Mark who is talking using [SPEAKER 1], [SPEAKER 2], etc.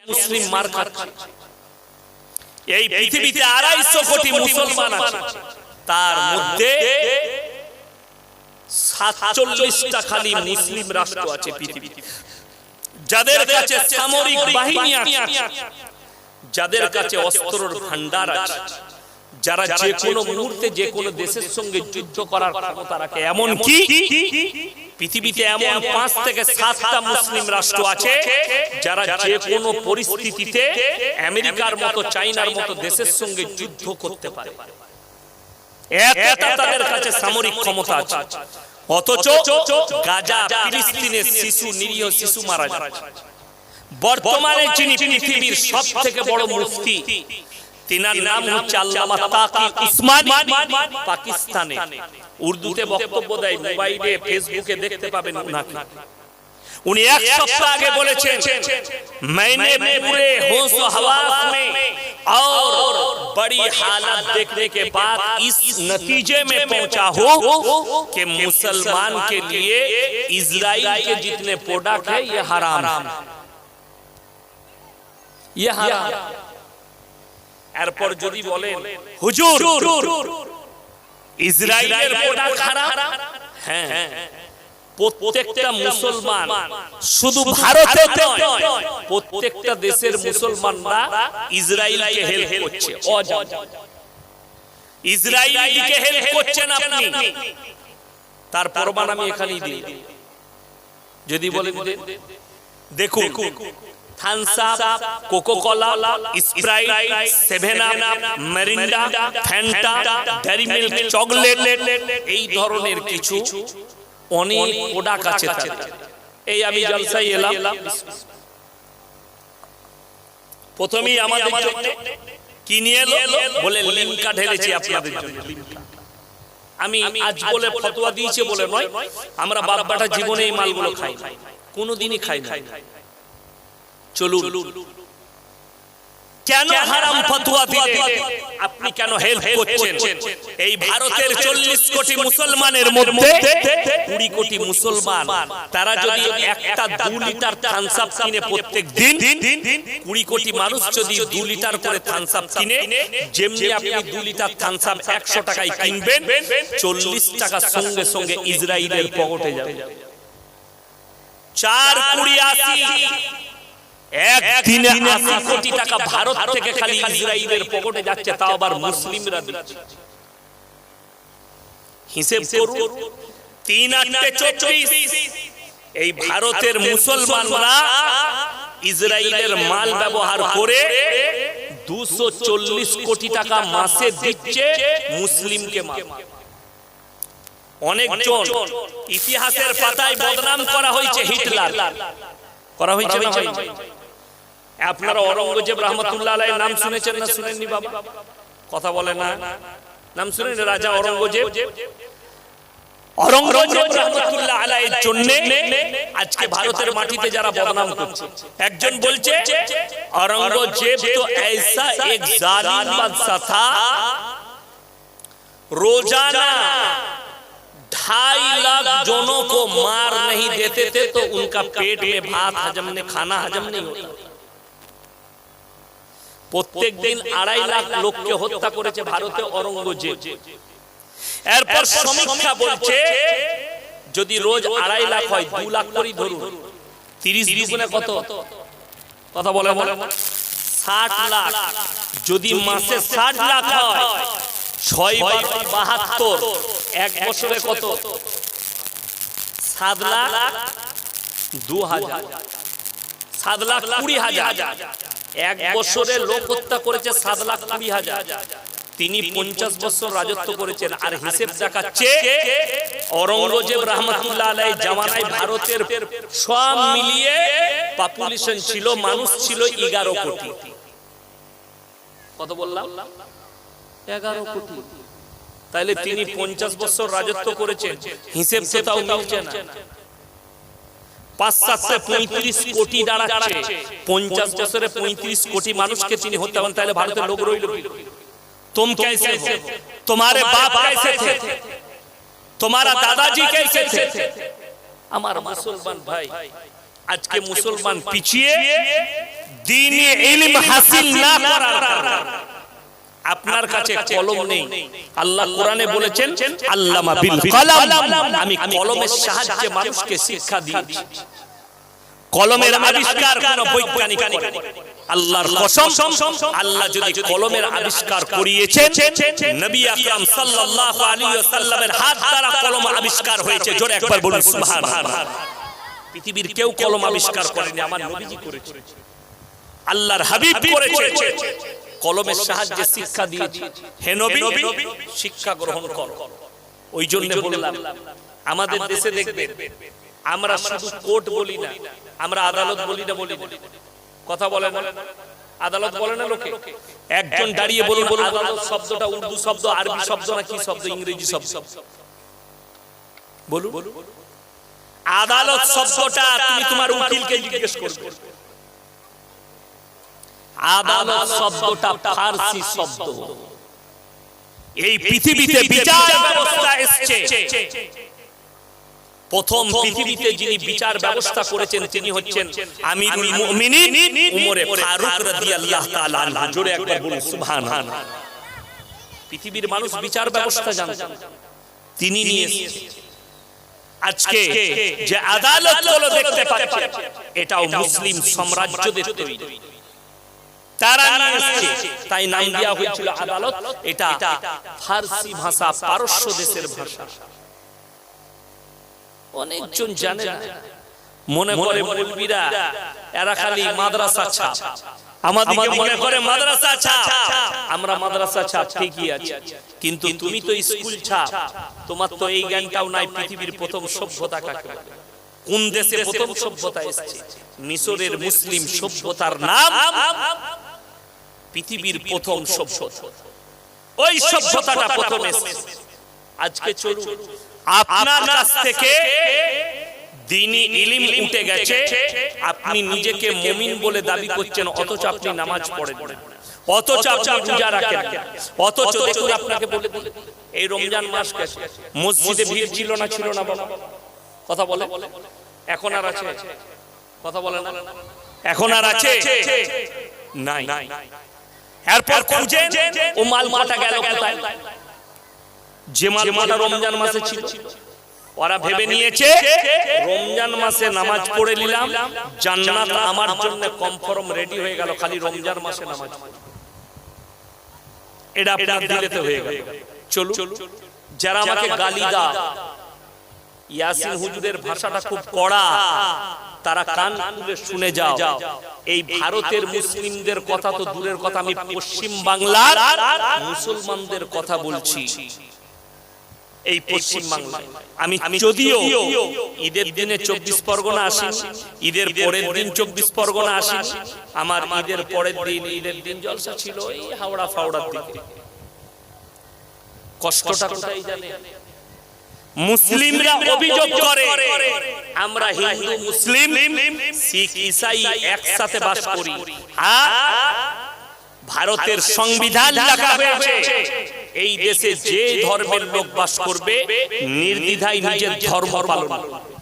[SPEAKER 1] মুসলিম মার খাচ্ছে। এই পৃথিবীতে 250 কোটি মুসলমান আছে, তার মধ্যে 47টা খালি মুসলিম রাষ্ট্র আছে পৃথিবীতে, যাদের কাছে সামরিক বাহিনী আছে, যাদের কাছে অস্ত্রের ভান্ডার আছে, যারা যে কোনো মুহূর্তে যে কোনো দেশের সঙ্গে যুদ্ধ করার ক্ষমতা রাখে। এমন কি পৃথিবীতে এমন 5 থেকে 7টা মুসলিম রাষ্ট্র আছে যারা যে কোনো পরিস্থিতিতে আমেরিকার মতো, চায়নার মতো দেশের সঙ্গে যুদ্ধ করতে পারে। এতটা তাদের কাছে সামরিক ক্ষমতা আছে। অথচ গাজা, ফিলিস্তিনের শিশু, নিরীহ শিশু মারা যাচ্ছে। বর্তমানে যিনি পৃথিবীর সবথেকে বড় মুফতি, তিনার নাম হচ্ছে আল্লামা তাকি উসমানী, পাকিস্তানে উর্দুতে বক্তব্য দেয়, মোবাইলে ফেসবুকে দেখতে পাবেন উনাকে। উনি এক সপ্তাহ আগে বলেছেন, मैंने पूरे होश व हवास में और बड़ी हालत देखने के बाद इस नतीजे में पहुंचा हूं कि मुसलमान के लिए इजराइल के जितने प्रोडक्ट है ये हराम है, ये हराम। এরপর যদি বলেন হুজুর ইসরায়েলের প্রোডাক্ট হারাম, হ্যাঁ, প্রত্যেকটা মুসলমান, শুধু ভারতে নয়, প্রত্যেকটা দেশের মুসলমানরা ইসরায়েলকে হেল্প করছে। ইসরায়েলকে হেল্প করছেন আপনি, তার প্রমাণ আমি এখানেই দিই। যদি বলেন দেখুন, Thums Up, Coca Cola, Sprite, 7 Up, Mirinda, Fanta, Dairy Milk, chocolate, এই ধরনের কিছু অনেক প্রোডাক্ট আছে তাদের। এই আমি জলসায় এলাম, প্রথমেই আমাদের জন্য কি নিয়ে এলো বলে লিমকা ঢেলেছি আপনাদের জন্য। আমি আজ বলে ফতোয়া দিয়েছি বলে নয়, আমরা বাপ্পাটা জীবনে এই মালগুলো খাই না, কোনোদিনই খাই না। চলুন, কেন হারাম ফতোয়া দিলে আপনি কেন হেল্প করছেন? এই ভারতের 40 কোটি মুসলমানের মধ্যে 20 কোটি মুসলমান, তারা যদি একটা 2 লিটার থামস আপ কিনে প্রত্যেক দিন, 20 কোটি মানুষ যদি 2 লিটার করে থামস আপ কিনে, যেমনি আপনি 2 লিটার থামস আপ 100 টাকায় কিনবেন, 40 টাকা সঙ্গে সঙ্গে ইসরায়েলের পকেটে যাবে। 4 20 80 একদিনে 80 কোটি টাকা ভারত থেকে খালি ইসরায়েলের পকেটে যাচ্ছে, তাও আবার মুসলিমরা দিচ্ছে। হিসেব করুন, 3 8 24, এই ভারতের মুসলমানরা ইসরায়েলের মাল ব্যবহার করে 240 কোটি টাকা মাসে দিচ্ছে মুসলিমকে মাল। অনেকজন ইতিহাসের পাতায় বদনাম করা হয়েছে, হিটলার করা হয়েছে না? আপনারা ঔরঙ্গজেব রহমতুল্লাহ আলাইহির নাম শুনেছেন না শুনেননি? বাবা কথা বলে না, নাম শুনেন? রাজা ঔরঙ্গজেব রহমতুল্লাহ আলাইহির জন্য আজকে ভারতের মাটিতে যারা বদনাম করছে, একজন বলছে औरंगजेब तो ऐसा एक जालिम बादशाह था, रोजाना 2.5 लाख जनों को मार नहीं देते थे तो उनका पेट में भात हजम नहीं, खाना हजम नहीं होता। প্রত্যেক দিন 2.5 লাখ লোককে হত্যা করেছে ভারতে ঔরঙ্গজেব। এরপর সমীক্ষা বলছে যদি রোজ 2.5 লাখ হয়, 2 লাখ করেই ধরুন, 30 দুগুণে কত? কথা বলে 60 লাখ। যদি মাসে 60 লাখ হয়, 6 বার 72, এক বছরে কত? 7 লাখ 2,000, 7 লাখ 20,000। এক বছরে লোক হত্যা করেছে 7 লাখ 20,000। তিনি 50 বছর রাজত্ব করেছেন। আর হিসেব দেখাচ্ছে ঔরঙ্গজেব রহমতুল্লাহ আলাইহির জামানায় ভারতের সব মিলিয়ে পপুলেশন ছিল, মানুষ ছিল 11 কোটি। কত বললাম? 11 কোটি। তাহলে তিনি 50 বছর রাজত্ব করেছেন, হিসেব কোথাও মিলছে না। 5-7-35 কোটি দাঁড়াচ্ছে। 50 বছরে 35 কোটি মানুষকে তিনি হত্যা করেন, তাহলে ভারতের লোক রইল কি? तुम कैसे हो? तुम्हारे बाप कैसे थे? तुम्हारा दादाजी कैसे थे? हमारा मुसलमान भाई आज के मुसलमान पिछिए দ্বীনি ইলম হাসিল না করার কারণে আপনার কাছে কলম নেই। আল্লাহ কোরআনে বলেছেন আল্লামা বিল কলম, আমি কলমের সাহায্যে মানুষকে শিক্ষা দিয়েছি। কলমের আবিষ্কার কোন বৈজ্ঞানিক করে আল্লাহর কসম, আল্লাহ যদি কলমের আবিষ্কার করিয়েছেন, নবী আকরাম সাল্লাল্লাহু আলাইহি ওয়াসাল্লামের হাত দ্বারা কলম আবিষ্কার হয়েছে। জোরে একবার বলুন সুবহানাল্লাহ। পৃথিবীর কেউ কলম আবিষ্কার করেনি, আমার নবীজি করেছে, আল্লাহর হাবিব করেছে। কলমের সাহায্যে শিক্ষা দিয়েছে। হে নবী, শিক্ষা গ্রহণ করো। ওই জন্য বললাম, আমাদের দেশে দেখবেন আমরা শুধু কোর্ট বলি না, আমরা আদালত বলি না। কথা বলে না, আদালত বলে না লোকে। একজন দাঁড়িয়ে বলুন, আদালত শব্দটা উর্দু শব্দ, আরবি শব্দ না কি শব্দ, ইংরেজি শব্দ? বলুন। আদালত শব্দটা তুমি তোমার উকিলকে জিজ্ঞেস করবে। আদালত শব্দটা ফারসি শব্দ। এই পৃথিবীতে বিচার ব্যবস্থা এসেছে, প্রথম পৃথিবীতে যিনি বিচার ব্যবস্থা করেছেন তিনি হচ্ছেন আমিরুল মুমিনিন উমরে ফারুক রাদিয়াল্লাহু তাআলা আনহু। জোরে একবার বলুন সুবহানাল্লাহ। পৃথিবীর মানুষ বিচার ব্যবস্থা জানতেন, তিনি নিয়ে এসেছেন। আজকে যে আদালতগুলো দেখতে পাচ্ছেন, এটাও মুসলিম সাম্রাজ্যদের তৈরি, তারা নিয়ে এসেছে, তাই নাম দেওয়া হয়েছিল আদালত। এটা ফারসি ভাষা, পারস্য দেশের ভাষা। অনেকজন জানে না, মনে করে মৌলবীরা এরা খালি মাদ্রাসা ছাপ, আমাদেরকে মনে করে মাদ্রাসা ছাপ। আমরা মাদ্রাসা ছাপ ঠিকই আছে, কিন্তু তুমি তো স্কুল ছাপ। তোমার তো এই জ্ঞানটাও নাই পৃথিবীর প্রথম সভ্যতা কাকে বলে, কোন দেশে প্রথম সভ্যতা এসেছে। মিশরের মুসলিম সভ্যতার নাম পৃথিবীর প্রথম সভ্যতা, ওই সভ্যতাটা প্রথম এসেছে। আজকে চলুন, আপনার কাছ থেকে দ্বীনি ইলম উঠে গেছে, আপনি নিজেকে মুমিন বলে দাবি করছেন, অথচ আপনি নামাজ পড়েন, অথচ আপনি রোজা রাখেন, অথচ দেখুন আপনাকে বলে দিই, এই রমজান মাস গেছে, মসজিদে ভিড় ছিল না? ছিল না? কথা বলে। এখন আর আছে? কথা বলে না। এখন আর আছে? নাই। এরপর খুঁজেন ও মালমাটা গেল কোথায়? যে মালমাটা রমজান মাসে ছিল, ওরা ভেবে নিয়েছে রমজান মাসে নামাজ পড়ে নিলাম, জান্নাত আমার জন্য কনফার্ম রেডি হয়ে গেল, খালি রমজান মাসে নামাজ। এটা আপনার দিলেতে হয়ে গেল। চলুন, যারা আমাকে গালি দাও, ইয়াসিন হুজুরের ভাষাটা খুব কড়া, তারা কান খুলে শুনে যাও। এই ভারতের মুসলিমদের কথা তো দূরের কথা, আমি পশ্চিম বাংলার মুসলমানদের কথা বলছি। এই পশ্চিম বাংলায় আমি যদিও ঈদের দিনে 24 পরগনা আসি, ঈদের পরের দিন 24 পরগনা আসি, আমার ঈদের পরের দিন, ঈদের দিন জলসা ছিল এই হাওড়া ফাওড়ার দিকে। কষ্টটা কোথায় জানেন? মুসলিমরা অভিযোগ করে আমরা হিন্দু, মুসলিম, শিখ, ঈসাই একসাথে বাস করি। ভারতের সংবিধান লেখা হয়েছে এই দেশে যে ধর্মের লোক বাস করবে নির্দ্বিধায় নিজের ধর্ম পালন করবে।